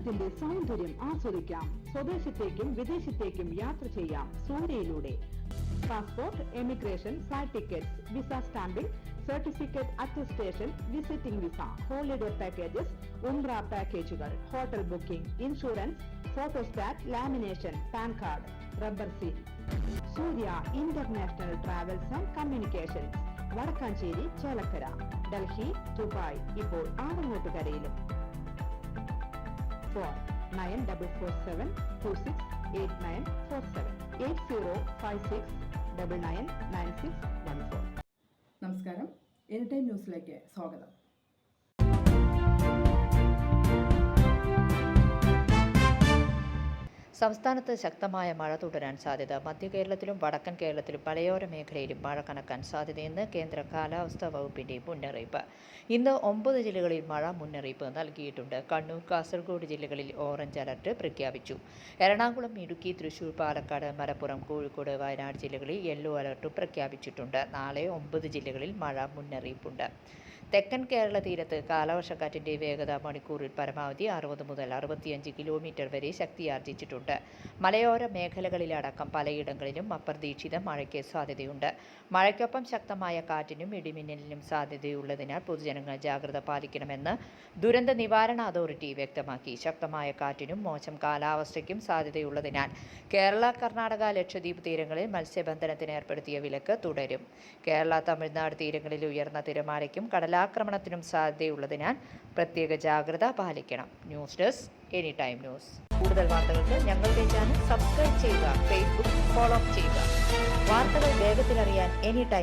കേരളത്തിന്റെ സൗന്ദര്യം ആസ്വദിക്കാം. സ്വദേശത്തേക്കും വിദേശത്തേക്കും യാത്ര ചെയ്യാം സൂര്യയിലൂടെ. Passport, emigration, flight tickets, visa stamping, certificate attestation, visiting visa, holiday packages, ഉംറ പാക്കേജുകൾ, hotel booking, insurance, photostat, lamination, PAN card, rubber seal. Surya international travels and communications, Vadakkanchery, Chelakkara, Delhi, Dubai, ഇപ്പോൾ ആറങ്ങോട്ടുകരയിലും. 9447268947 8056999614. നമസ്കാരം, എനി ടൈം ന്യൂസിലേക്ക് സ്വാഗതം. സംസ്ഥാനത്ത് ശക്തമായ മഴ തുടരാൻ സാധ്യത. മധ്യ കേരളത്തിലും വടക്കൻ കേരളത്തിലും മലയോര മേഖലയിലും മഴ കനക്കാൻ സാധ്യതയെന്ന് കേന്ദ്ര കാലാവസ്ഥാ വകുപ്പിന്റെ മുന്നറിയിപ്പ്. ഇന്ന് 9 ജില്ലകളിൽ മഴ മുന്നറിയിപ്പ് നൽകിയിട്ടുണ്ട്. കണ്ണൂർ, കാസർഗോഡ് ജില്ലകളിൽ ഓറഞ്ച് അലർട്ട് പ്രഖ്യാപിച്ചു. എറണാകുളം, ഇടുക്കി, തൃശൂർ, പാലക്കാട്, മലപ്പുറം, കോഴിക്കോട്, വയനാട് ജില്ലകളിൽ യെല്ലോ അലർട്ടും പ്രഖ്യാപിച്ചിട്ടുണ്ട്. നാളെ 9 ജില്ലകളിൽ മഴ മുന്നറിയിപ്പുണ്ട്. തെക്കൻ കേരള തീരത്ത് കാലവർഷക്കാറ്റിന്റെ വേഗത മണിക്കൂറിൽ പരമാവധി 60 മുതൽ 65 കിലോമീറ്റർ വരെ ശക്തിയാർജിച്ചിട്ടുണ്ട്. മലയോര മേഖലകളിലടക്കം പലയിടങ്ങളിലും അപ്രതീക്ഷിത മഴയ്ക്ക് സാധ്യതയുണ്ട്. മഴയ്ക്കൊപ്പം ശക്തമായ കാറ്റിനും ഇടിമിന്നലിനും സാധ്യതയുള്ളതിനാൽ പൊതുജനങ്ങൾ ജാഗ്രത പാലിക്കണമെന്ന് ദുരന്ത നിവാരണ അതോറിറ്റി വ്യക്തമാക്കി. ശക്തമായ കാറ്റിനും മോശം കാലാവസ്ഥയ്ക്കും സാധ്യതയുള്ളതിനാൽ കേരള, കർണാടക, ലക്ഷദ്വീപ് തീരങ്ങളിൽ മത്സ്യബന്ധനത്തിന് ഏർപ്പെടുത്തിയ വിലക്ക് തുടരും. കേരള, തമിഴ്നാട് തീരങ്ങളിൽ ഉയർന്ന തിരമാലയ്ക്കും കടലാക്രമണത്തിനും സാധ്യതയുള്ളതിനാൽ പ്രത്യേക ജാഗ്രത പാലിക്കണം. News desk, any time news. കൂടുതൽ വാർത്തകൾക്ക് ഞങ്ങളുടെ ചാനൽ സബ്സ്ക്രൈബ് ചെയ്യുക, ഫേസ്ബുക്ക് ഫോളോ ചെയ്യുക. വാർത്തകൾ വേഗത്തിലറിയാൻ എനി ടൈം